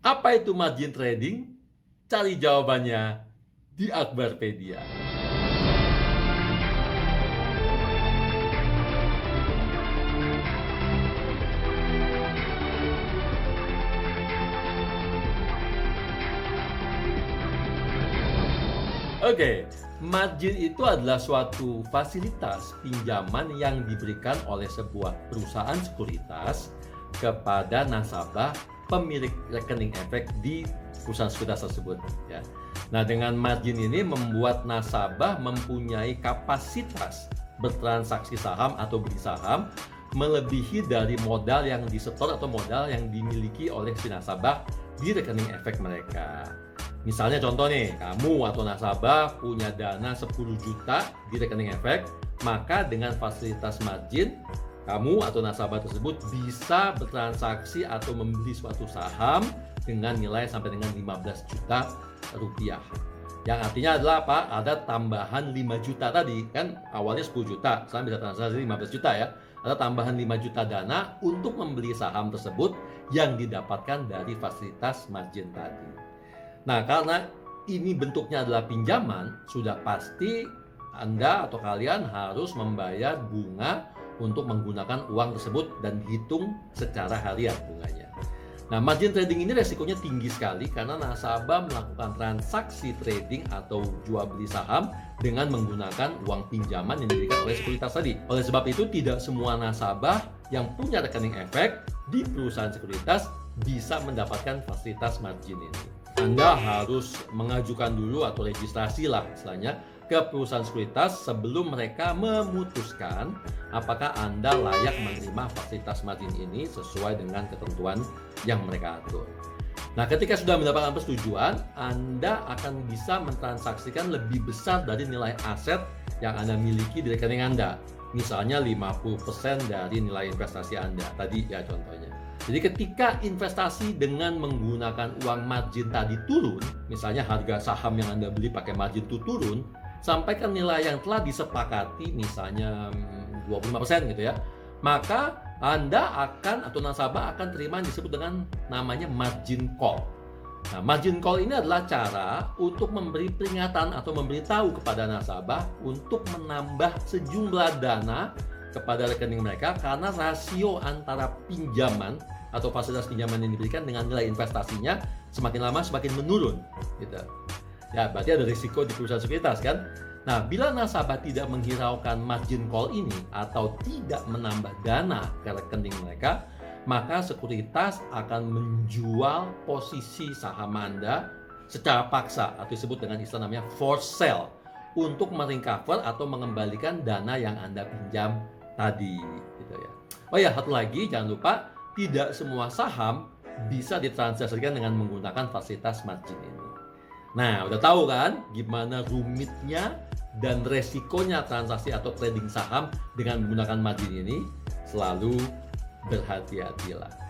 Apa itu margin trading? Cari jawabannya di Akbarpedia. Oke, margin itu adalah suatu fasilitas pinjaman yang diberikan oleh sebuah perusahaan sekuritas kepada nasabah pemilik rekening efek di perusahaan sekuritas tersebut. Ya. Nah, dengan margin ini membuat nasabah mempunyai kapasitas bertransaksi saham atau beli saham melebihi dari modal yang disetor atau modal yang dimiliki oleh si nasabah di rekening efek mereka. Misalnya contoh nih, kamu atau nasabah punya dana 10 juta di rekening efek, maka dengan fasilitas margin, kamu atau nasabah tersebut bisa bertransaksi atau membeli suatu saham dengan nilai sampai dengan 15 juta rupiah. Yang artinya adalah apa? Ada tambahan 5 juta tadi, kan awalnya 10 juta, sekarang bisa transaksi 15 juta ya. Ada tambahan 5 juta dana untuk membeli saham tersebut yang didapatkan dari fasilitas margin tadi. Nah, karena ini bentuknya adalah pinjaman, sudah pasti Anda atau kalian harus membayar bunga untuk menggunakan uang tersebut dan dihitung secara harian bunganya. Nah, margin trading ini resikonya tinggi sekali karena nasabah melakukan transaksi trading atau jual beli saham dengan menggunakan uang pinjaman yang diberikan oleh sekuritas tadi. Oleh sebab itu, tidak semua nasabah yang punya rekening efek di perusahaan sekuritas bisa mendapatkan fasilitas margin ini. Anda harus mengajukan dulu atau registrasi lah istilahnya ke perusahaan sekuritas sebelum mereka memutuskan apakah Anda layak menerima fasilitas margin ini sesuai dengan ketentuan yang mereka atur. Nah, ketika sudah mendapatkan persetujuan, Anda akan bisa mentransaksikan lebih besar dari nilai aset yang Anda miliki di rekening Anda. Misalnya 50% dari nilai investasi Anda. Tadi ya contohnya. Jadi ketika investasi dengan menggunakan uang margin tadi turun, misalnya harga saham yang Anda beli pakai margin itu turun, sampai ke nilai yang telah disepakati misalnya 25% gitu ya, maka Anda akan atau nasabah akan terima yang disebut dengan namanya margin call. Nah, margin call ini adalah cara untuk memberi peringatan atau memberitahu kepada nasabah untuk menambah sejumlah dana kepada rekening mereka karena rasio antara pinjaman atau fasilitas pinjaman yang diberikan dengan nilai investasinya semakin lama semakin menurun gitu. Ya, berarti ada risiko di perusahaan sekuritas kan. Nah, bila nasabah tidak menghiraukan margin call ini atau tidak menambah dana ke rekening mereka, maka sekuritas akan menjual posisi saham Anda secara paksa atau disebut dengan istilah namanya forced sell untuk merecover atau mengembalikan dana yang Anda pinjam tadi gitu ya. Oh ya, satu lagi jangan lupa, tidak semua saham bisa ditransaksikan dengan menggunakan fasilitas margin ini. Nah, udah tahu kan gimana rumitnya dan resikonya transaksi atau trading saham dengan menggunakan margin ini? Selalu berhati-hatilah.